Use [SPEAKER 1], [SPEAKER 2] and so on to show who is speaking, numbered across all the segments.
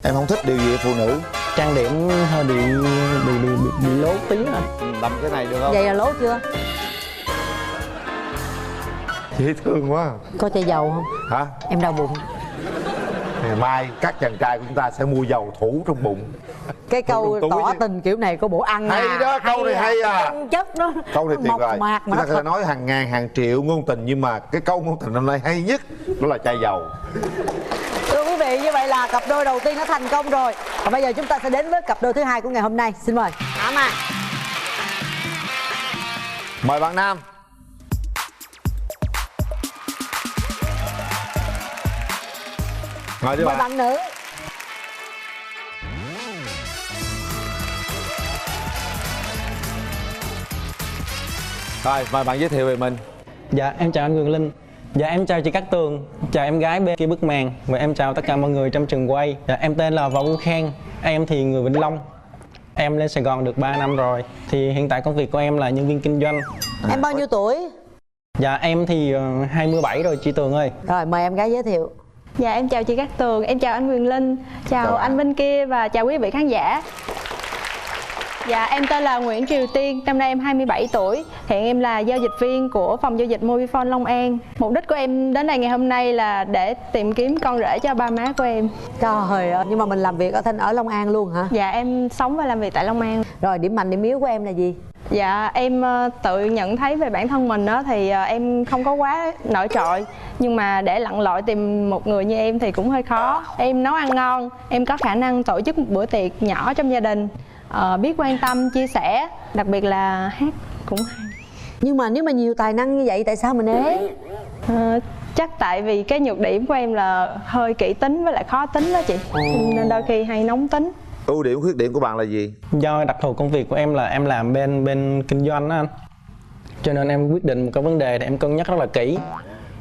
[SPEAKER 1] Em không thích điều gì ở phụ nữ?
[SPEAKER 2] Trang điểm hơi bị lố tí anh.
[SPEAKER 1] Làm cái này được không?
[SPEAKER 3] Vậy là lố chưa?
[SPEAKER 1] Dễ thương quá.
[SPEAKER 3] Có chai dầu không?
[SPEAKER 1] Hả?
[SPEAKER 3] Em đau bụng.
[SPEAKER 1] Ngày mai các chàng trai của chúng ta sẽ mua dầu thủ trong bụng.
[SPEAKER 3] Cái câu
[SPEAKER 1] túi
[SPEAKER 3] tỏ
[SPEAKER 1] chứ.
[SPEAKER 3] tình kiểu này có bộ ăn
[SPEAKER 1] Hay
[SPEAKER 3] à.
[SPEAKER 1] đó, câu này hay à.
[SPEAKER 3] Chân chất đó.
[SPEAKER 1] Câu này tuyệt
[SPEAKER 3] Mộc
[SPEAKER 1] vời.
[SPEAKER 3] mạc
[SPEAKER 1] Chúng
[SPEAKER 3] mà
[SPEAKER 1] ta
[SPEAKER 3] nó
[SPEAKER 1] có thể
[SPEAKER 3] thật.
[SPEAKER 1] nói hàng ngàn hàng triệu ngôn tình, nhưng mà cái câu ngôn tình hôm nay hay nhất đó là chai dầu.
[SPEAKER 3] Thưa quý vị, như vậy là cặp đôi đầu tiên đã thành công rồi. Và bây giờ chúng ta sẽ đến với cặp đôi thứ hai của ngày hôm nay. Xin mời.
[SPEAKER 4] Mà
[SPEAKER 1] Mời bạn nam. Ngồi đi
[SPEAKER 3] Mời
[SPEAKER 1] bạn.
[SPEAKER 3] bạn nữ.
[SPEAKER 1] Rồi, mời bạn giới thiệu về mình.
[SPEAKER 2] Dạ em chào anh Quyền Linh. Dạ em chào chị Cát Tường. Chào em gái bên kia bức màn. Và em chào tất cả mọi người trong trường quay. Dạ em tên là Võ Quân Khang. Em thì người Vĩnh Long. Em lên Sài Gòn được 3 năm rồi. Thì hiện tại công việc của em là nhân viên kinh doanh.
[SPEAKER 3] Em bao nhiêu tuổi?
[SPEAKER 2] Dạ em thì 27 rồi chị Tường ơi.
[SPEAKER 3] Rồi mời em gái giới thiệu.
[SPEAKER 4] dạ em chào chị Cát Tường, em chào anh Quyền Linh, chào
[SPEAKER 1] Chào
[SPEAKER 4] anh
[SPEAKER 1] bạn.
[SPEAKER 4] bên kia và chào quý vị khán giả. Dạ em tên là Nguyễn Triều Tiên, năm nay em 27 tuổi. Hiện em là giao dịch viên của phòng giao dịch Mobifone Long An. Mục đích của em đến đây ngày hôm nay là để tìm kiếm con rể cho ba má của em.
[SPEAKER 3] Trời ơi, nhưng mà mình làm việc ở Long An luôn hả?
[SPEAKER 4] Dạ em sống và làm việc tại Long An.
[SPEAKER 3] Rồi điểm mạnh điểm yếu của em là gì?
[SPEAKER 4] Dạ em tự nhận thấy về bản thân mình đó thì em không có quá nổi trội. Nhưng mà để lặn lội tìm một người như em thì cũng hơi khó. Em nấu ăn ngon, em có khả năng tổ chức một bữa tiệc nhỏ trong gia đình, biết quan tâm, chia sẻ, đặc biệt là hát cũng hay.
[SPEAKER 3] Nhưng mà nếu mà nhiều tài năng như vậy tại sao mình ế?
[SPEAKER 4] Chắc tại vì cái nhược điểm của em là hơi kỹ tính với lại khó tính đó chị. Nên đôi khi hay nóng tính.
[SPEAKER 1] Ưu điểm khuyết điểm của bạn là gì?
[SPEAKER 2] Do đặc thù công việc của em là em làm bên kinh doanh đó anh. Cho nên em quyết định một cái vấn đề thì em cân nhắc rất là kỹ.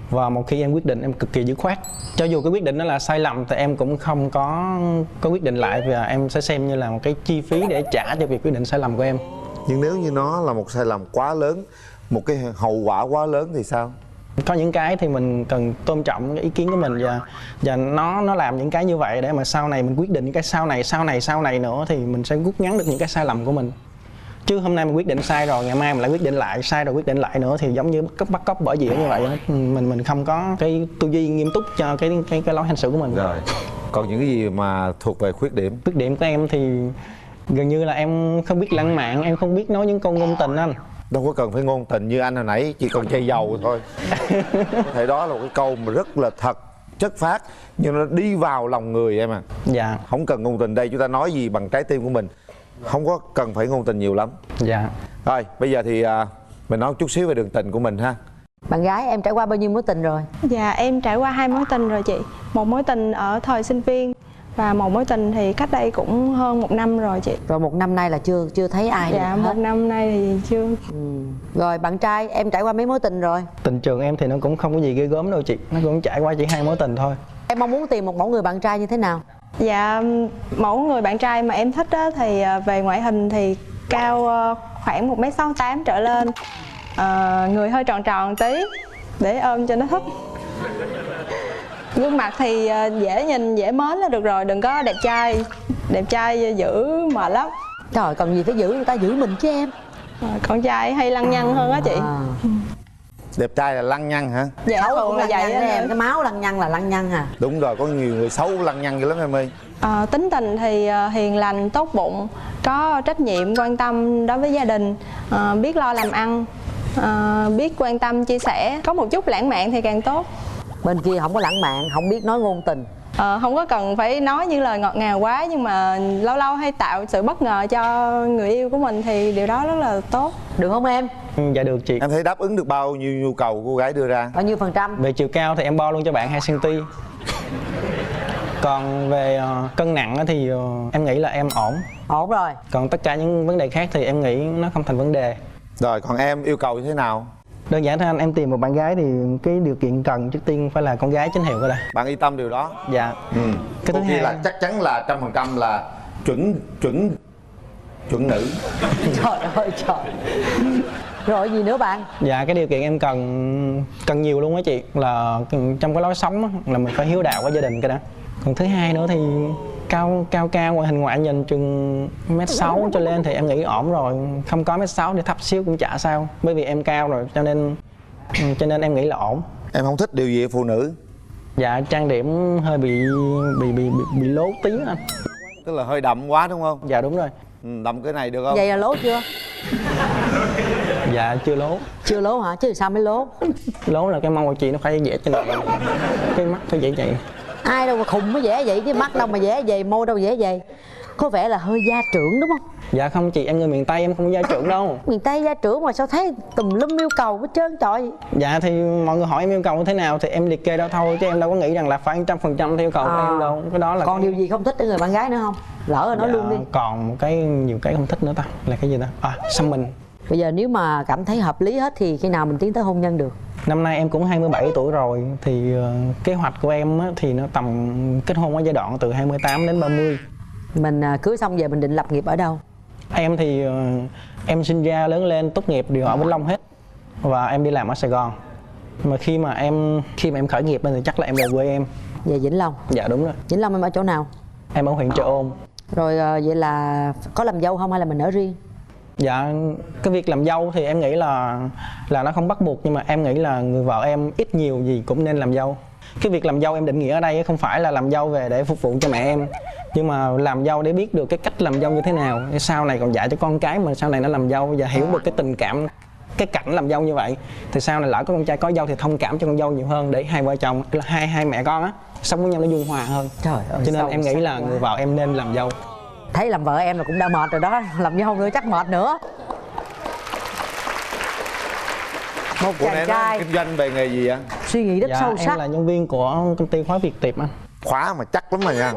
[SPEAKER 2] Và một khi em quyết định em cực kỳ dứt khoát. Cho dù cái quyết định đó là sai lầm thì em cũng không có quyết định lại. Và em sẽ xem như là một cái chi phí để trả cho việc quyết định sai lầm của em.
[SPEAKER 1] Nhưng nếu như nó là một sai lầm quá lớn, một cái hậu quả quá lớn thì sao?
[SPEAKER 2] Có những cái thì mình cần tôn trọng cái ý kiến của mình và nó làm những cái như vậy để mà sau này mình quyết định những cái sau này nữa thì mình sẽ rút ngắn được những cái sai lầm của mình. Chứ hôm nay mình quyết định sai rồi, ngày mai mình lại quyết định lại, sai rồi quyết định lại nữa thì giống như bắt cóc bỏ dĩa như vậy đó. Mình không có cái tư duy nghiêm túc cho cái lối hành xử của mình.
[SPEAKER 1] Rồi. Còn những cái gì mà thuộc về khuyết điểm?
[SPEAKER 2] Khuyết điểm của em thì gần như là em không biết lãng mạn, em không biết nói những câu ngôn tình anh.
[SPEAKER 1] Đâu có cần phải ngôn tình như anh hồi nãy, chỉ cần chai dầu thôi. Có thể đó là một cái câu mà rất là thật, chất phác, nhưng nó đi vào lòng người em à.
[SPEAKER 2] Dạ.
[SPEAKER 1] Không cần ngôn tình, đây chúng ta nói gì bằng trái tim của mình. Không có cần phải ngôn tình nhiều lắm.
[SPEAKER 2] Dạ.
[SPEAKER 1] Rồi, bây giờ thì mình nói một chút xíu về đường tình của mình ha.
[SPEAKER 3] Bạn gái em trải qua bao nhiêu mối tình rồi?
[SPEAKER 4] Dạ em trải qua 2 mối tình rồi chị. Một mối tình ở thời sinh viên và một mối tình thì cách đây cũng hơn 1 năm rồi chị.
[SPEAKER 3] Rồi 1 năm nay là chưa thấy ai
[SPEAKER 4] Dạ
[SPEAKER 3] hết.
[SPEAKER 4] 1 năm nay thì chưa.
[SPEAKER 3] Rồi bạn trai em trải qua mấy mối tình rồi?
[SPEAKER 2] Tình trường em thì nó cũng không có gì ghê gớm đâu chị. Nó cũng trải qua chỉ 2 mối tình thôi.
[SPEAKER 3] Em mong muốn tìm một mẫu người bạn trai như thế nào?
[SPEAKER 4] Dạ mẫu người bạn trai mà em thích đó thì về ngoại hình thì cao khoảng 1m68 trở lên, người hơi tròn tròn tí để ôm cho nó thích. Gương mặt thì dễ nhìn dễ mến là được rồi, đừng có đẹp trai dữ mệt lắm.
[SPEAKER 3] Trời, cần gì phải giữ, người ta giữ mình chứ em.
[SPEAKER 4] Con trai hay lăng nhăng hơn á chị.
[SPEAKER 1] Đẹp trai là lăng nhăng hả?
[SPEAKER 4] Dạ
[SPEAKER 3] Xấu
[SPEAKER 4] thường
[SPEAKER 3] cũng
[SPEAKER 4] là
[SPEAKER 3] lăng
[SPEAKER 4] vậy
[SPEAKER 3] nhăng đó em,
[SPEAKER 4] em.
[SPEAKER 3] cái máu lăng nhăng là lăng nhăng à.
[SPEAKER 1] Đúng rồi, có nhiều người xấu lăng nhăng dữ lắm em ơi.
[SPEAKER 4] Tính tình thì hiền lành, tốt bụng, có trách nhiệm, quan tâm đối với gia đình, biết lo làm ăn, biết quan tâm, chia sẻ, có một chút lãng mạn thì càng tốt.
[SPEAKER 3] Bên kia không có lãng mạn, không biết nói ngôn tình.
[SPEAKER 4] Không có cần phải nói những lời ngọt ngào quá, nhưng mà lâu lâu hay tạo sự bất ngờ cho người yêu của mình thì điều đó rất là tốt.
[SPEAKER 3] Được không em?
[SPEAKER 2] Dạ được chị.
[SPEAKER 1] Em thấy đáp ứng được bao nhiêu nhu cầu của cô gái đưa ra?
[SPEAKER 3] Bao nhiêu %?
[SPEAKER 2] Về chiều cao thì em bo luôn cho bạn 2cm. Còn về cân nặng á thì em nghĩ là em ổn.
[SPEAKER 3] Ổn rồi.
[SPEAKER 2] Còn tất cả những vấn đề khác thì em nghĩ nó không thành vấn đề.
[SPEAKER 1] Rồi, còn em yêu cầu như thế nào?
[SPEAKER 2] Đơn giản thôi anh, em tìm một bạn gái thì cái điều kiện cần trước tiên phải là con gái chính hiệu cơ đã.
[SPEAKER 1] Bạn yên tâm điều đó.
[SPEAKER 2] Dạ.
[SPEAKER 1] Cái thứ hai là chắc chắn là 100% là chuẩn nữ.
[SPEAKER 3] Trời ơi trời. Rồi gì nữa bạn?
[SPEAKER 2] Dạ cái điều kiện em cần nhiều luôn á chị, là trong cái lối sống á, là mình phải hiếu đạo với gia đình cái đã. Còn thứ hai nữa thì cao ngoại hình ngoại nhìn chừng 1m6 cho lên thì em nghĩ ổn rồi, không có 1m6 thì thấp xíu cũng chả sao, bởi vì em cao rồi cho nên em nghĩ là ổn.
[SPEAKER 1] Em không thích điều gì ở phụ nữ?
[SPEAKER 2] Dạ trang điểm hơi bị lố tí anh.
[SPEAKER 1] Tức là hơi đậm quá đúng không?
[SPEAKER 2] Dạ đúng rồi.
[SPEAKER 1] Đậm cái này được không?
[SPEAKER 3] Vậy là lố chưa?
[SPEAKER 2] Dạ chưa lố.
[SPEAKER 3] Chưa lố hả? Chứ sao mới lố?
[SPEAKER 2] Lố là cái mông của chị nó phải vẽ trên này, cái mắt phải vẽ vậy.
[SPEAKER 3] Ai đâu mà khùng mới vẽ vậy, chứ mắt đâu mà vẽ vậy, môi đâu vẽ vậy. Có vẻ là hơi gia trưởng đúng không?
[SPEAKER 2] Dạ không chị, em người miền Tây em không gia trưởng đâu.
[SPEAKER 3] Miền Tây gia trưởng mà sao thấy tùm lum yêu cầu hết trơn trời.
[SPEAKER 2] Dạ thì mọi người hỏi em yêu cầu như thế nào thì em liệt kê đó thôi, chứ em đâu có nghĩ rằng là phải 100% theo yêu cầu của em đâu. Cái đó là
[SPEAKER 3] còn điều gì không thích ở người bạn gái nữa không? Lỡ rồi nói
[SPEAKER 2] dạ,
[SPEAKER 3] luôn đi.
[SPEAKER 2] còn một cái nhiều cái không thích nữa ta, là cái gì ta? Xăm mình.
[SPEAKER 3] Bây giờ nếu mà cảm thấy hợp lý hết thì khi nào mình tiến tới hôn nhân được?
[SPEAKER 2] Năm nay em cũng 27 tuổi rồi thì kế hoạch của em á, thì nó tầm kết hôn ở giai đoạn từ 28 đến 30.
[SPEAKER 3] Mình cưới xong về mình định lập nghiệp ở đâu?
[SPEAKER 2] Em thì em sinh ra lớn lên tốt nghiệp đều ở Vĩnh Long hết và em đi làm ở Sài Gòn. Mà khi mà em khởi nghiệp thì chắc là em về quê em.
[SPEAKER 3] Về Vĩnh Long?
[SPEAKER 2] Dạ đúng rồi.
[SPEAKER 3] Vĩnh Long em ở chỗ nào?
[SPEAKER 2] Em ở huyện Chợ Ôn.
[SPEAKER 3] Rồi vậy là có làm dâu không hay là mình ở riêng?
[SPEAKER 2] Dạ cái việc làm dâu thì em nghĩ là nó không bắt buộc, nhưng mà em nghĩ là người vợ em ít nhiều gì cũng nên làm dâu. Cái việc làm dâu em định nghĩa ở đây không phải là làm dâu về để phục vụ cho mẹ em, nhưng mà làm dâu để biết được cái cách làm dâu như thế nào, sau này còn dạy cho con cái mà sau này nó làm dâu và hiểu được cái tình cảm, cái cảnh làm dâu như vậy thì sau này lỡ có con trai có dâu thì thông cảm cho con dâu nhiều hơn, để hai vợ chồng hai mẹ con á sống với nhau nó dung hòa hơn.
[SPEAKER 3] Trời ơi,
[SPEAKER 2] cho nên em nghĩ là người vợ em nên làm dâu.
[SPEAKER 3] Thấy làm vợ em là cũng đã mệt rồi đó, làm dâu nữa chắc mệt nữa. Một chàng trai
[SPEAKER 1] kinh doanh về nghề gì ạ?
[SPEAKER 3] suy nghĩ rất sâu sắc.
[SPEAKER 2] Em là nhân viên của công ty khóa Việt Tiệp anh.
[SPEAKER 1] Khóa mà chắc lắm mà nha.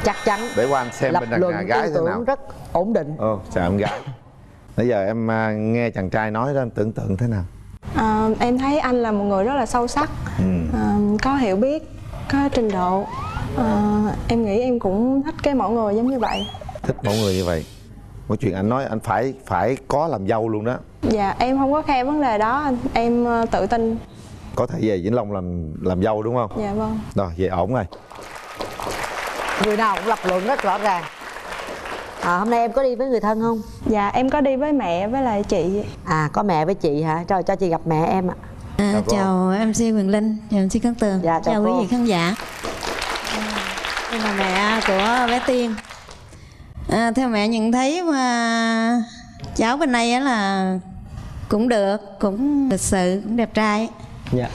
[SPEAKER 3] Chắc chắn.
[SPEAKER 1] Để qua anh xem
[SPEAKER 3] lập
[SPEAKER 1] bên đàn
[SPEAKER 3] luận
[SPEAKER 1] gái
[SPEAKER 3] tư
[SPEAKER 1] thế
[SPEAKER 3] tưởng
[SPEAKER 1] nào.
[SPEAKER 3] rất ổn định.
[SPEAKER 1] Chào em gái. Bây giờ em nghe chàng trai nói đó, em tưởng tượng thế nào?
[SPEAKER 4] Em thấy anh là một người rất là sâu sắc, có hiểu biết, có trình độ. Em nghĩ em cũng thích cái mẫu người giống như vậy.
[SPEAKER 1] Thích mẫu người như vậy. Một chuyện anh nói anh phải có làm dâu luôn đó.
[SPEAKER 4] Dạ em không có khe vấn đề đó anh, em tự tin.
[SPEAKER 1] Có thể về Vĩnh Long làm dâu đúng không?
[SPEAKER 4] Dạ vâng.
[SPEAKER 1] Rồi vậy ổn rồi.
[SPEAKER 3] Người nào cũng lập luận rất rõ ràng. Hôm nay em có đi với người thân không?
[SPEAKER 4] Dạ em có đi với mẹ với lại chị.
[SPEAKER 3] Có mẹ với chị hả? Cho chị gặp mẹ em ạ.
[SPEAKER 5] Chào MC Quyền Linh, chào MC Cát Tường,
[SPEAKER 3] Dạ, chào
[SPEAKER 5] quý
[SPEAKER 3] cô.
[SPEAKER 5] vị khán giả. Em là mẹ của bé Tiên. Theo mẹ nhận thấy mà cháu bên này á là cũng được, cũng lịch sự, cũng đẹp trai.
[SPEAKER 2] Dạ.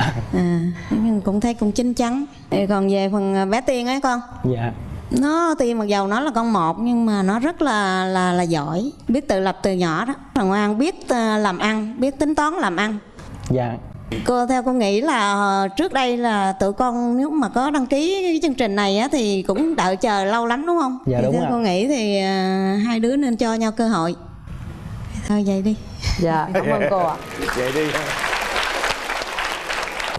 [SPEAKER 5] Nhưng cũng thấy cũng chín chắn. Còn về phần bé Tiên ấy con.
[SPEAKER 2] Dạ.
[SPEAKER 5] Tiên mặc dầu nó là con một nhưng mà nó rất là giỏi, biết tự lập từ nhỏ đó, là ngoan, biết làm ăn, biết tính toán làm ăn.
[SPEAKER 2] Dạ.
[SPEAKER 5] Theo cô nghĩ là trước đây là tụi con nếu mà có đăng ký cái chương trình này á thì cũng đợi chờ lâu lắm đúng không?
[SPEAKER 2] Dạ đúng
[SPEAKER 5] theo
[SPEAKER 2] ạ.
[SPEAKER 5] cô nghĩ thì hai đứa nên cho nhau cơ hội. Thôi vậy đi.
[SPEAKER 3] Dạ cảm ơn cô ạ.
[SPEAKER 1] Vậy đi.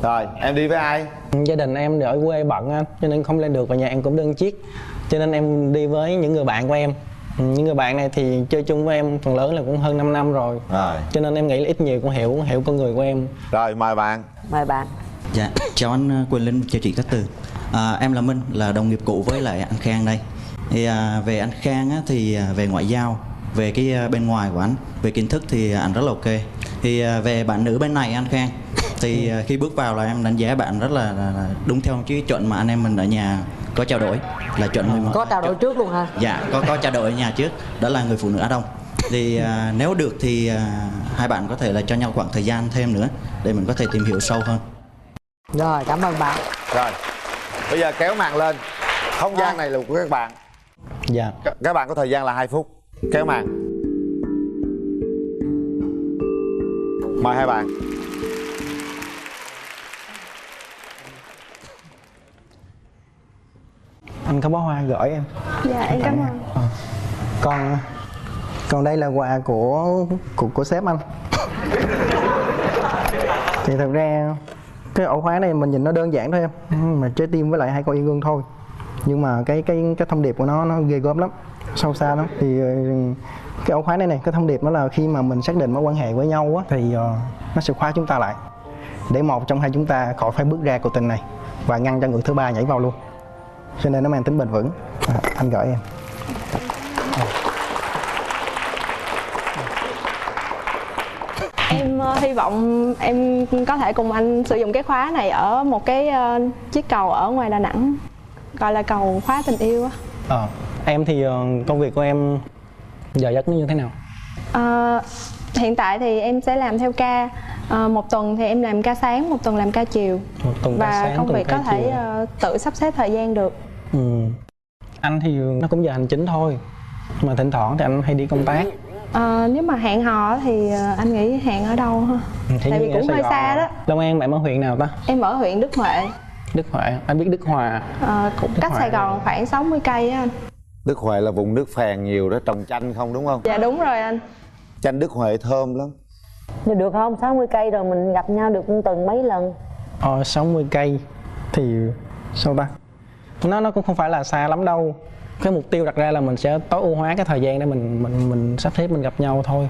[SPEAKER 1] Rồi em đi với ai?
[SPEAKER 2] Gia đình em ở quê bận anh, cho nên không lên được, và nhà em cũng đơn chiếc, cho nên em đi với những người bạn của em. Những người bạn này thì chơi chung với em phần lớn là cũng hơn 5 năm rồi. Cho nên em nghĩ là ít nhiều cũng hiểu con người của em.
[SPEAKER 1] Rồi mời bạn.
[SPEAKER 3] Mời bạn.
[SPEAKER 6] Dạ, chào anh Quyền Linh, chào chị Cát Tường. Em là Minh, là đồng nghiệp cũ với lại anh Khang đây. Thì về anh Khang á, thì về ngoại giao, về cái bên ngoài của anh, về kiến thức thì anh rất là ok. Thì về bạn nữ bên này anh Khang, thì khi bước vào là em đánh giá bạn rất là đúng theo cái chuẩn mà anh em mình ở nhà có trao đổi, là chuẩn người mà
[SPEAKER 3] Có trao đổi trước luôn hả?
[SPEAKER 6] Dạ, có trao đổi ở nhà trước, đó là người phụ nữ Á Đông. Thì nếu được thì hai bạn có thể là cho nhau khoảng thời gian thêm nữa để mình có thể tìm hiểu sâu hơn.
[SPEAKER 3] Rồi cảm ơn bạn.
[SPEAKER 1] Rồi bây giờ kéo màn lên. Không gian này là của các bạn.
[SPEAKER 2] Dạ.
[SPEAKER 1] Các bạn có thời gian là 2 phút. Kéo màn. Mời hai bạn.
[SPEAKER 2] Anh có bó hoa gửi em.
[SPEAKER 4] Dạ em cảm ơn.
[SPEAKER 2] Còn đây là quà của sếp anh. Thì thật ra cái ổ khóa này mình nhìn nó đơn giản thôi em, mà trái tim với lại 2 con yên gương thôi, nhưng mà cái thông điệp của nó ghê gớm lắm, sâu xa lắm. Thì cái ổ khóa này cái thông điệp nó là khi mà mình xác định mối quan hệ với nhau á, thì nó sẽ khóa chúng ta lại để một trong hai chúng ta khỏi phải bước ra cuộc tình này và ngăn cho người thứ ba nhảy vào luôn. cho nên nó mang tính bền vững. Anh gửi em.
[SPEAKER 4] Em hy vọng em có thể cùng anh sử dụng cái khóa này ở một cái chiếc cầu ở ngoài Đà Nẵng, gọi là cầu khóa tình yêu á.
[SPEAKER 2] Em thì công việc của em giờ giấc nó như thế nào?
[SPEAKER 4] Hiện tại thì em sẽ làm theo ca. Một tuần thì em làm ca sáng, một tuần làm ca chiều.
[SPEAKER 2] Một tuần ca
[SPEAKER 4] và
[SPEAKER 2] sáng,
[SPEAKER 4] công
[SPEAKER 2] tuần
[SPEAKER 4] việc
[SPEAKER 2] ca
[SPEAKER 4] có thể
[SPEAKER 2] chiều.
[SPEAKER 4] tự sắp xếp thời gian được.
[SPEAKER 2] Anh thì nó cũng giờ hành chính thôi, mà thỉnh thoảng thì anh hay đi công tác.
[SPEAKER 4] Nếu mà hẹn hò thì anh nghĩ hẹn ở đâu ha? Tại vì cũng hơi xa đó.
[SPEAKER 2] Long An em ở huyện nào ta?
[SPEAKER 4] Em ở huyện Đức Huệ.
[SPEAKER 2] Đức Huệ, anh biết Đức Hòa.
[SPEAKER 4] Cũng cách Sài Gòn khoảng 60 cây á anh.
[SPEAKER 1] Đức Huệ là vùng nước phèn nhiều đó, trồng chanh không đúng không?
[SPEAKER 4] Dạ đúng rồi anh.
[SPEAKER 1] Chanh Đức Huệ thơm lắm.
[SPEAKER 3] Nhưng được không? 60 cây rồi mình gặp nhau được tuần mấy lần?
[SPEAKER 2] 60 cây thì sao ta? Nó cũng không phải là xa lắm đâu. Cái mục tiêu đặt ra là mình sẽ tối ưu hóa cái thời gian để mình sắp xếp mình gặp nhau thôi.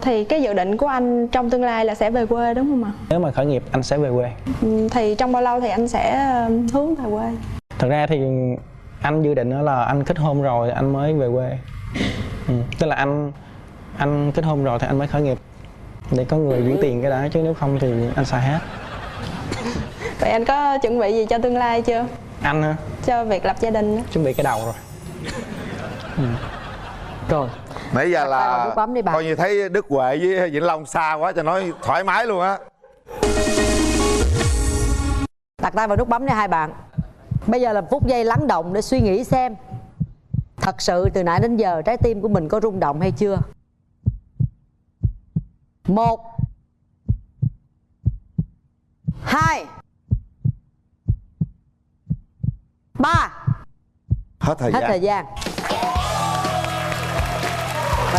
[SPEAKER 4] Thì cái dự định của anh trong tương lai là sẽ về quê đúng không ạ?
[SPEAKER 2] Nếu mà khởi nghiệp anh sẽ về quê.
[SPEAKER 4] Thì trong bao lâu thì anh sẽ hướng về quê?
[SPEAKER 2] Thật ra thì anh dự định là anh kết hôn rồi anh mới về quê. Tức là anh kết hôn rồi thì anh mới khởi nghiệp để có người giữ tiền cái đó, chứ nếu không thì anh xài hết.
[SPEAKER 4] Vậy anh có chuẩn bị gì cho tương lai chưa?
[SPEAKER 2] Anh hả?
[SPEAKER 4] Cho việc lập gia đình.
[SPEAKER 2] Chuẩn bị cái đầu rồi.
[SPEAKER 3] Rồi.
[SPEAKER 1] Nãy giờ là
[SPEAKER 3] bấm đi bà.
[SPEAKER 1] coi như thấy Đức Huệ với Vĩnh Long xa quá cho nói thoải mái luôn á.
[SPEAKER 3] Đặt tay vào nút bấm đi hai bạn. Bây giờ là phút giây lắng động để suy nghĩ xem thật sự từ nãy đến giờ trái tim của mình có rung động hay chưa. 1 2 3.
[SPEAKER 1] Hết thời
[SPEAKER 3] Hết
[SPEAKER 1] gian.
[SPEAKER 3] thời gian.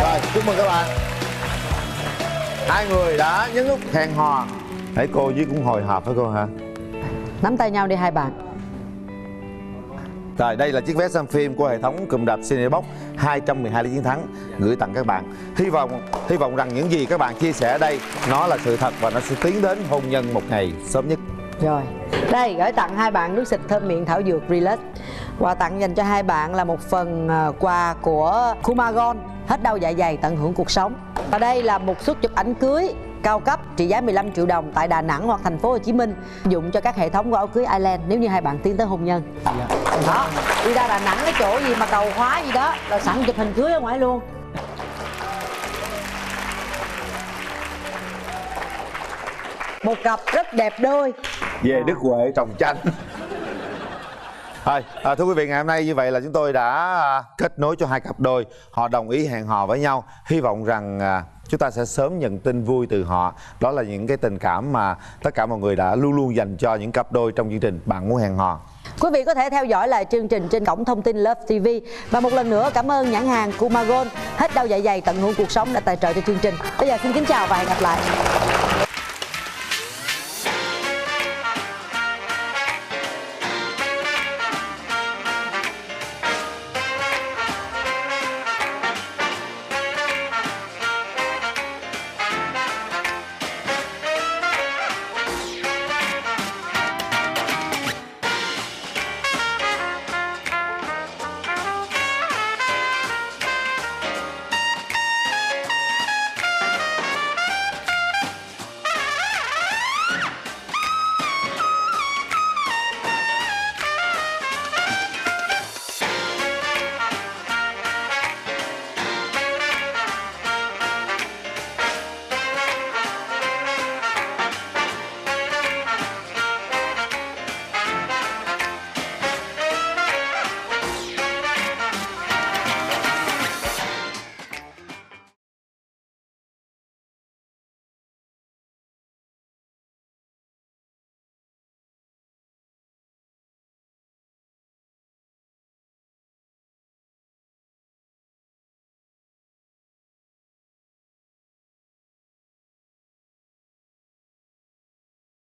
[SPEAKER 1] Rồi, chúc mừng các bạn. Hai người đã nhấn nút hẹn hò. Thấy cô với cũng hồi hộp với cô hả?
[SPEAKER 3] Nắm tay nhau đi hai bạn.
[SPEAKER 1] Rồi, đây là chiếc vé xem phim của hệ thống cụm rạp Cinebox 212 lý chiến thắng gửi tặng các bạn. Hy vọng rằng những gì các bạn chia sẻ ở đây nó là sự thật và nó sẽ tiến đến hôn nhân một ngày sớm nhất.
[SPEAKER 3] Rồi, đây gửi tặng hai bạn nước xịt thơm miệng thảo dược Relax. Quà tặng dành cho hai bạn là một phần quà của Kumagon, hết đau dạ dày tận hưởng cuộc sống. Và đây là một suất chụp ảnh cưới cao cấp trị giá 15 triệu đồng tại Đà Nẵng hoặc thành phố Hồ Chí Minh, dụng cho các hệ thống của áo cưới Island nếu như hai bạn tiến tới hôn nhân. Đó, đi ra Đà Nẵng cái chỗ gì mà cầu khóa gì đó là sẵn chụp hình cưới ở ngoài luôn. Một cặp rất đẹp đôi
[SPEAKER 1] Về Đức Huệ trồng chanh. Thôi, thưa quý vị, ngày hôm nay như vậy là chúng tôi đã kết nối cho hai cặp đôi. Họ đồng ý hẹn hò với nhau. Hy vọng rằng chúng ta sẽ sớm nhận tin vui từ họ. Đó là những cái tình cảm mà tất cả mọi người đã luôn luôn dành cho những cặp đôi trong chương trình Bạn Muốn Hẹn Hò.
[SPEAKER 3] Quý vị có thể theo dõi lại chương trình trên cổng thông tin Love TV. Và một lần nữa cảm ơn nhãn hàng Kumagon, hết đau dạ dày tận hưởng cuộc sống đã tài trợ cho chương trình. Bây giờ xin kính chào và hẹn gặp lại.